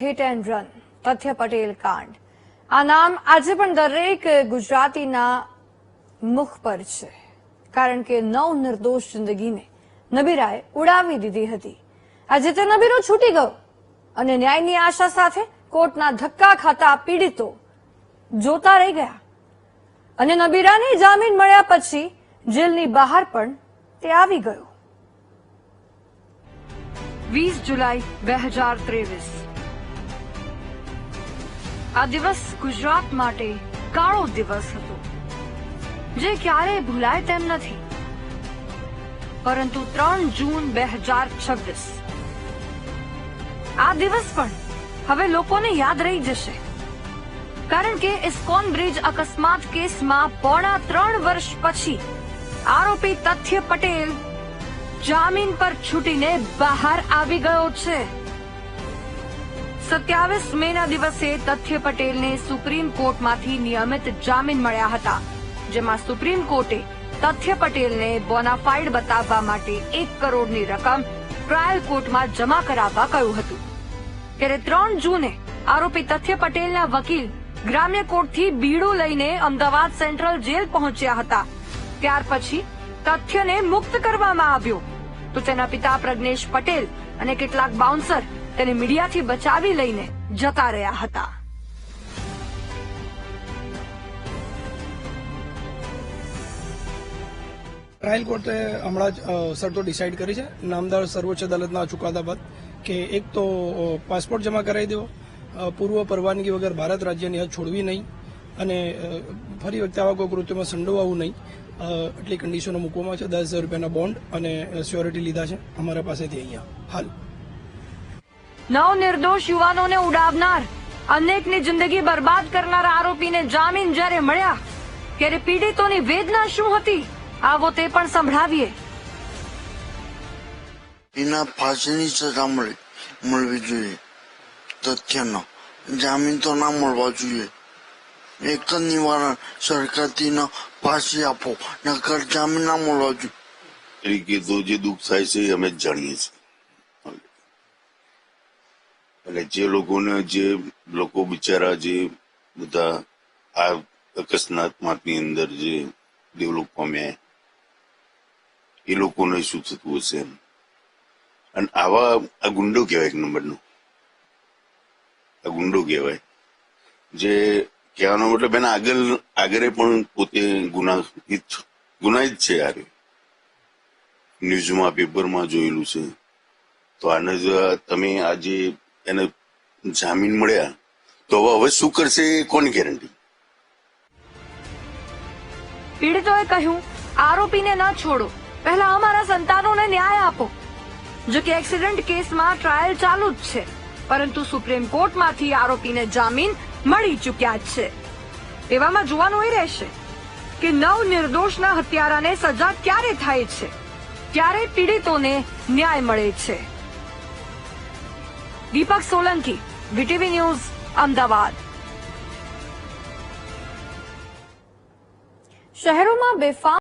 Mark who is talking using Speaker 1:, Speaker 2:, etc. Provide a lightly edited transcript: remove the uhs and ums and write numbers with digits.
Speaker 1: Hit and run તથ્ય પટેલ કાંડ આ નામ આજે પણ દરેક ગુજરાતીના મુખ પર છે, કારણ કે નવ નિર્દોષ જિંદગીને નબીરાએ ઉડાવી દીધી હતી. આજે તે નબીરો છૂટી ગયો અને ન્યાયની આશા સાથે કોર્ટના ધક્કા ખાતા પીડિતો જોતા રહી ગયા અને નબીરાને જામીન મળ્યા પછી જેલની બહાર પણ તે આવી ગયો. 20 જુલાઈ 2023 આ દિવસ ગુજરાત માટે કાળો દિવસ હતો, જે ક્યારેય ભૂલાય તેમ નથી. પરંતુ 3 જૂન 2026 આ દિવસ પણ હવે લોકોને યાદ રહી જશે, કારણ કે ઇસ્કોન બ્રિજ અકસ્માત કેસમાં પોણા 3 વર્ષ પછી આરોપી તથ્ય પટેલ જામીન પર છૂટીને બહાર આવી ગયો છે. 27 મેના દિવસે તથ્ય પટેલને સુપ્રીમ કોર્ટમાંથી નિયમિત જામીન મળ્યા હતા, જેમાં સુપ્રીમ કોર્ટે તથ્ય પટેલને બોનાફાઇડ બતાવવા માટે 1 કરોડની રકમ ટ્રાયલ કોર્ટમાં જમા કરાવવા કહ્યું હતું. ત્યારે 3 જૂને આરોપી તથ્ય પટેલના વકીલ ગ્રામ્ય કોર્ટથી બીડું લઈને અમદાવાદ સેન્ટ્રલ જેલ પહોંચ્યા હતા. ત્યાર પછી તથ્યને મુક્ત કરવામાં આવ્યો, તો તેના પિતા પ્રજ્ઞેશ પટેલ અને કેટલાક બાઉન્સર તેને મીડિયાથી બચાવી લઈને જતા રહ્યા હતા.
Speaker 2: ટ્રાયલ કોર્ટે હમણાં જ શરતો ડિસાઇડ કરી છે નામદાર સર્વોચ્ચ અદાલતના ચુકાદા બાદ કે એક તો પાસપોર્ટ જમા કરાવી દેવો, પૂર્વ પરવાનગી વગર ભારત રાજ્યની હદ છોડવી નહીં અને ફરી વખતે આવા કોઈ કૃત્યમાં સંડોવાવું નહીં, એટલી કન્ડિશનો મૂકવામાં છે. 10,000 રૂપિયાના બોન્ડ અને સ્યોરિટી લીધા છે અમારા પાસેથી અહીંયા હાલ.
Speaker 1: નવ નિર્દોષ યુવાનોને ઉડાવનાર, અનેકની જિંદગી બરબાદ કરનાર આરોપીને જામીન જ્યારે મળ્યા ત્યારે પીડિતોની વેદના શું હતી, આવો તે પણ સંભળાવીએ.
Speaker 3: એના ફાંસીની સજા મળવી જોઈએ, તથ્યનો જામીન તો ના મળવા જોઈએ. એક જ નિવારણ સરકારથી ફાંસી આપો, નકર જામીન ના મળવા જોઈએ.
Speaker 4: તરીકે તો જે દુઃખ થાય છે એ અમે જ જાણીએ છીએ. અને જે લોકો બિચારા જે બધા આ અકસ્માતની અંદર જે ડેવલપ પામ્યા એ લોકોને શું થતું હશે. અને આ ગુંડો કહેવાય, 1 નંબરનો આ ગુંડો કહેવાય, જે કહેવાનો મતલબ એના આગળ પણ પોતે ગુનાહિત છે. યાર ન્યૂઝમાં પેપરમાં જોયેલું છે. તો આને તમે આજે એને જામીન મળ્યા તો હવે શું કરશે કોની ગેરંટી?
Speaker 1: પીડિતોએ કહ્યું, આરોપીને ન છોડો, પહેલા અમારા સંતાનોને ન્યાય આપો. જો કે એક્સિડન્ટ કેસમાં ટ્રાયલ ચાલુ જ છે, પરંતુ સુપ્રીમ કોર્ટમાંથી આરોપીને જામીન મળી ચૂક્યા જ છે. એવામાં જોવાનું એ રહેશે કે 9 નિર્દોષના હત્યારાને સજા ક્યારે થાય છે, ક્યારે પીડિતોને ન્યાય મળે છે. દીપક સોલંકી, વીટીવી ન્યૂઝ, અમદાવાદ. શહેરોમાં બેફામ